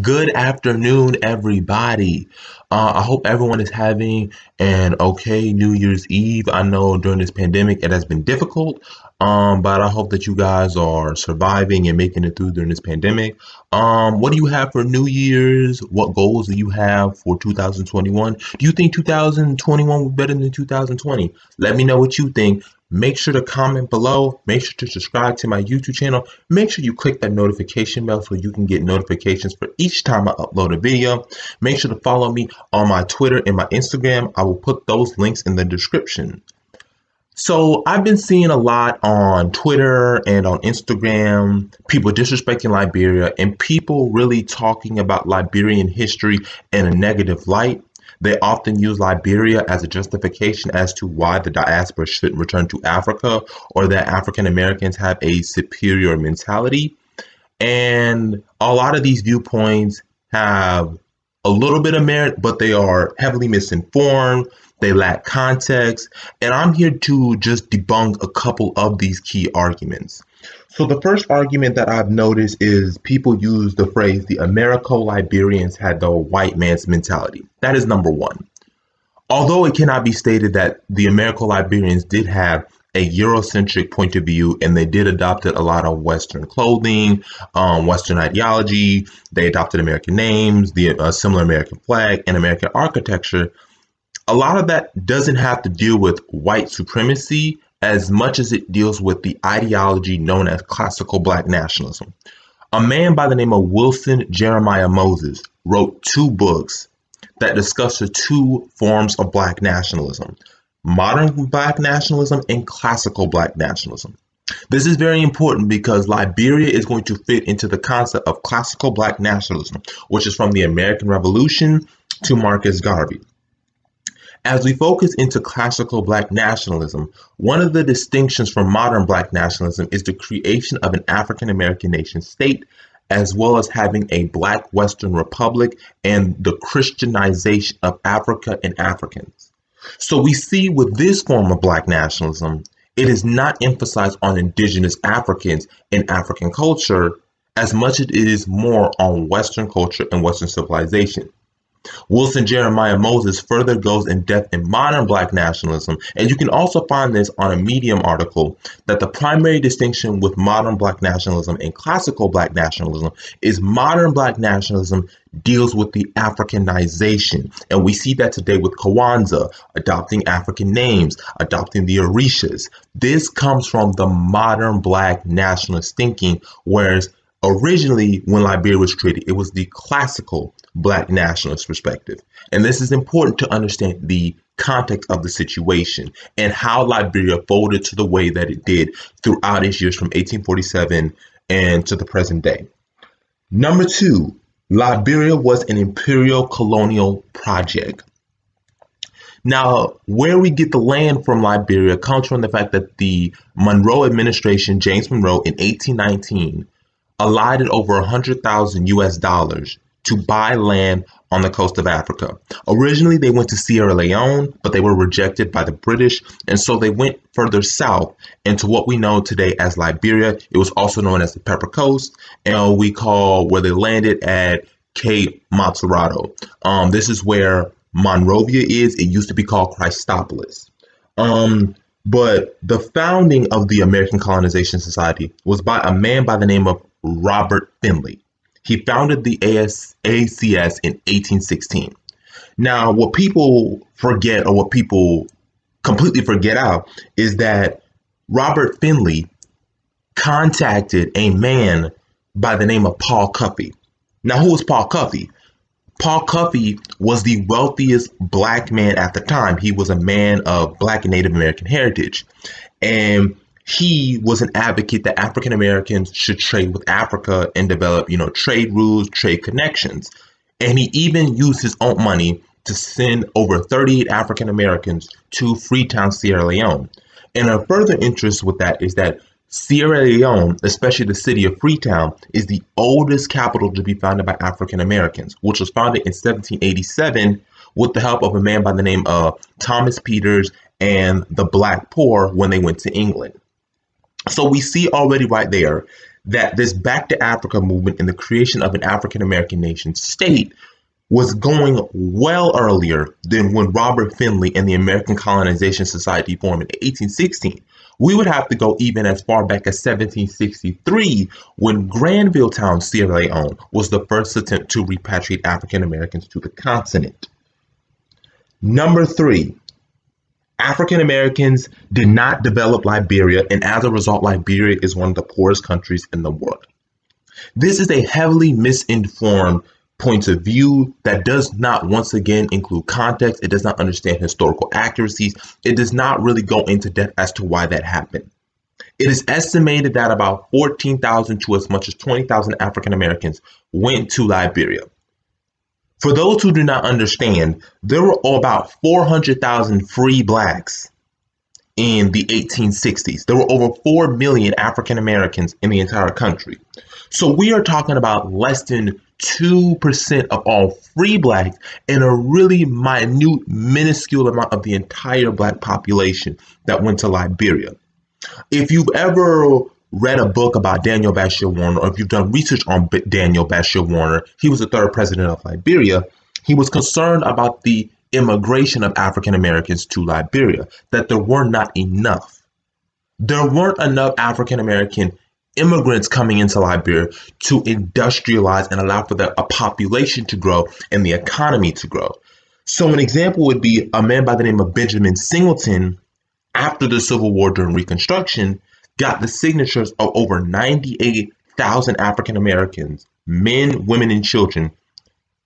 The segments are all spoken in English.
Good afternoon, everybody. I hope everyone is having an okay New Year's Eve. I know during this pandemic it has been difficult, but I hope that you guys are surviving and making it through during this pandemic. What do you have for New Year's? What goals do you have for 2021? Do you think 2021 was better than 2020? Let me know what you think. Make sure to comment below. Make sure to subscribe to my YouTube channel. Make sure you click that notification bell so you can get notifications for each time I upload a video. Make sure to follow me on my Twitter and my Instagram. I will put those links in the description. So I've been seeing a lot on Twitter and on Instagram, people disrespecting Liberia and people really talking about Liberian history in a negative light. They often use Liberia as a justification as to why the diaspora should return to Africa or that African Americans have a superior mentality. And a lot of these viewpoints have a little bit of merit, but they are heavily misinformed. They lack context. And I'm here to just debunk a couple of these key arguments. So the first argument that I've noticed is people use the phrase, the Americo-Liberians had the white man's mentality. That is number one. Although it cannot be stated that the Americo-Liberians did have a Eurocentric point of view and they did adopted a lot of Western clothing, Western ideology, they adopted American names, the similar American flag and American architecture. A lot of that doesn't have to deal with white supremacy as much as it deals with the ideology known as classical black nationalism. A man by the name of Wilson Jeremiah Moses wrote two books that discuss the two forms of black nationalism, modern black nationalism and classical black nationalism. This is very important because Liberia is going to fit into the concept of classical black nationalism, which is from the American Revolution to Marcus Garvey. As we focus into classical black nationalism, one of the distinctions from modern black nationalism is the creation of an African American nation state, as well as having a black Western republic and the Christianization of Africa and Africans. So we see with this form of black nationalism, it is not emphasized on indigenous Africans and African culture as much as it is more on Western culture and Western civilization. Wilson Jeremiah Moses further goes in depth in modern black nationalism, and you can also find this on a Medium article, that the primary distinction with modern black nationalism and classical black nationalism is modern black nationalism deals with the Africanization. And we see that today with Kwanzaa, adopting African names, adopting the Orishas. This comes from the modern black nationalist thinking, whereas originally, when Liberia was created, it was the classical black nationalist perspective. And this is important to understand the context of the situation and how Liberia folded to the way that it did throughout its years from 1847 and to the present day. Number two, Liberia was an imperial colonial project. Now, where we get the land from Liberia comes from the fact that the Monroe administration, James Monroe, in 1819, allotted over 100,000 US dollars to buy land on the coast of Africa. Originally, they went to Sierra Leone, but they were rejected by the British, and so they went further south into what we know today as Liberia. It was also known as the Pepper Coast, and we call where they landed at Cape Matsurato. This is where Monrovia is. It used to be called Christopolis. But the founding of the American Colonization Society was by a man by the name of Robert Finley. He founded the ACS in 1816. Now, what people forget, or what people completely forget out, is that Robert Finley contacted a man by the name of Paul Cuffey. Now, who was Paul Cuffey? Paul Cuffey was the wealthiest black man at the time. He was a man of black and Native American heritage. And he was an advocate that African Americans should trade with Africa and develop, trade rules, trade connections. And he even used his own money to send over 38 African Americans to Freetown, Sierra Leone. And a further interest with that is that Sierra Leone, especially the city of Freetown, is the oldest capital to be founded by African Americans, which was founded in 1787 with the help of a man by the name of Thomas Peters and the Black Poor when they went to England. So we see already right there that this Back to Africa movement and the creation of an African American nation state was going well earlier than when Robert Finley and the American Colonization Society formed in 1816. We would have to go even as far back as 1763, when Granville Town, Sierra Leone, was the first attempt to repatriate African Americans to the continent. Number 3, African Americans did not develop Liberia, and as a result, Liberia is one of the poorest countries in the world. This is a heavily misinformed point of view that does not, once again, include context. It does not understand historical accuracies. It does not really go into depth as to why that happened. It is estimated that about 14,000 to as much as 20,000 African Americans went to Liberia. For those who do not understand, there were about 400,000 free blacks in the 1860s. There were over 4 million African Americans in the entire country. So we are talking about less than 2% of all free blacks and a really minute, minuscule amount of the entire black population that went to Liberia. If you've ever read a book about Daniel Bashir Warner, or if you've done research on Daniel Bashir Warner, he was the 3rd president of Liberia. He was concerned about the immigration of African Americans to Liberia, that there were not enough. There weren't enough African American immigrants coming into Liberia to industrialize and allow for a population to grow and the economy to grow. So an example would be a man by the name of Benjamin Singleton, after the Civil War during Reconstruction, got the signatures of over 98,000 African Americans, men, women, and children,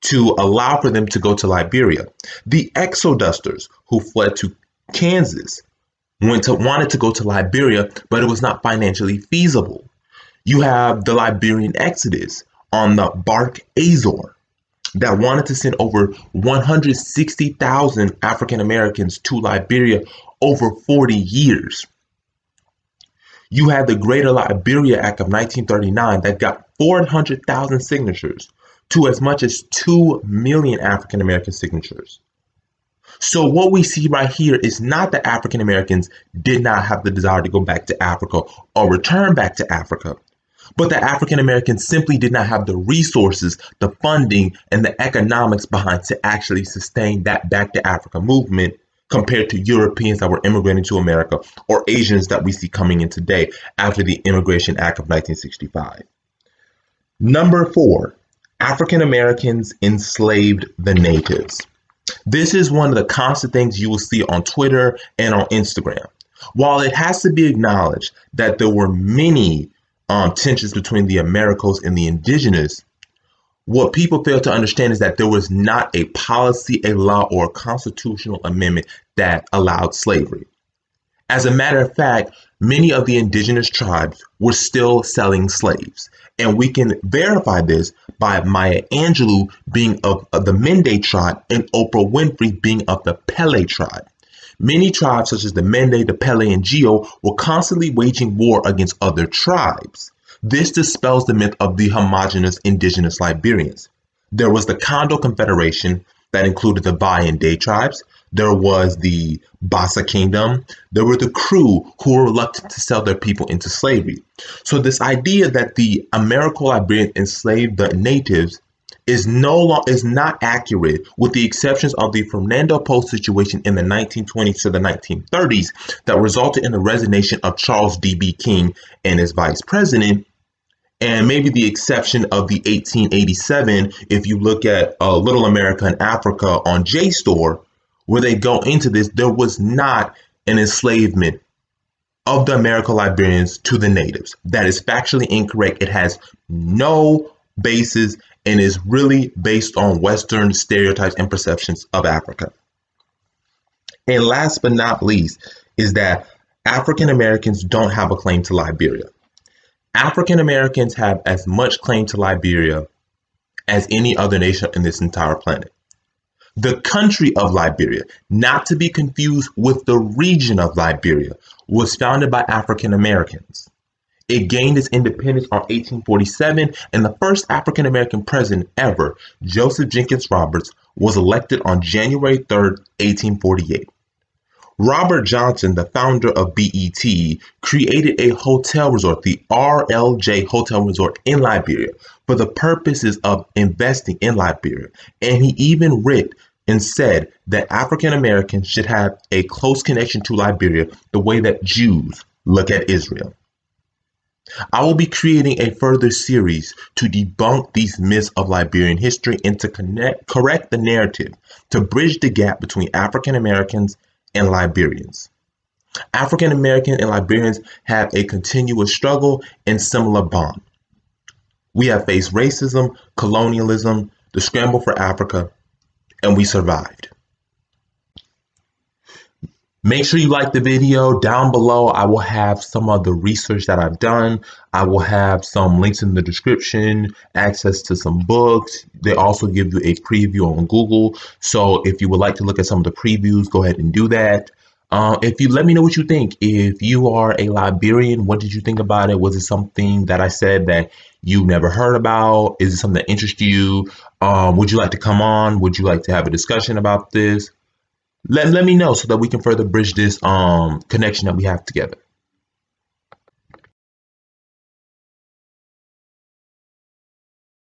to allow for them to go to Liberia. The Exodusters, who fled to Kansas, wanted to go to Liberia, but it was not financially feasible. You have the Liberian Exodus on the bark Azor that wanted to send over 160,000 African Americans to Liberia over 40 years. You had the Greater Liberia Act of 1939 that got 400,000 signatures to as much as 2 million African American signatures. So what we see right here is not that African Americans did not have the desire to go back to Africa or return back to Africa, but that African Americans simply did not have the resources, the funding, and the economics behind to actually sustain that Back to Africa movement compared to Europeans that were immigrating to America or Asians that we see coming in today after the Immigration Act of 1965. Number 4, African Americans enslaved the natives. This is one of the constant things you will see on Twitter and on Instagram. While it has to be acknowledged that there were many tensions between the Americans and the indigenous, what people fail to understand is that there was not a policy, a law, or a constitutional amendment that allowed slavery. As a matter of fact, many of the indigenous tribes were still selling slaves. And we can verify this by Maya Angelou being of the Mende tribe and Oprah Winfrey being of the Pele tribe. Many tribes such as the Mende, the Pele, and Geo were constantly waging war against other tribes. This dispels the myth of the homogeneous indigenous Liberians. There was the Kondo Confederation that included the Bai and Day tribes. There was the Bassa Kingdom. There were the Kru, who were reluctant to sell their people into slavery. So this idea that the Americo-Liberians enslaved the natives is not accurate, with the exceptions of the Fernando Po situation in the 1920s to the 1930s that resulted in the resignation of Charles D.B. King and his vice president, and maybe the exception of the 1887, if you look at Little America in Africa on JSTOR, where they go into this, there was not an enslavement of the Americo-Liberians to the natives. That is factually incorrect. It has no basis and is really based on Western stereotypes and perceptions of Africa. And last but not least is that African Americans don't have a claim to Liberia. African Americans have as much claim to Liberia as any other nation in this entire planet. The country of Liberia, not to be confused with the region of Liberia, was founded by African Americans. It gained its independence on 1847, and the first African American president ever, Joseph Jenkins Roberts, was elected on January 3rd, 1848. Robert Johnson, the founder of BET, created a hotel resort, the RLJ Hotel Resort in Liberia, for the purposes of investing in Liberia. And he even writ and said that African Americans should have a close connection to Liberia the way that Jews look at Israel. I will be creating a further series to debunk these myths of Liberian history and to correct the narrative, to bridge the gap between African Americans and Liberians. African Americans and Liberians have a continuous struggle and similar bond. We have faced racism, colonialism, the scramble for Africa, and we survived. Make sure you like the video. Down below, I will have some of the research that I've done. I will have some links in the description, access to some books. They also give you a preview on Google. So if you would like to look at some of the previews, go ahead and do that. If you let me know what you think. If you are a Liberian, what did you think about it? Was it something that I said that you never heard about? Is it something that interests you? Would you like to come on? Would you like to have a discussion about this? Let me know so that we can further bridge this connection that we have together.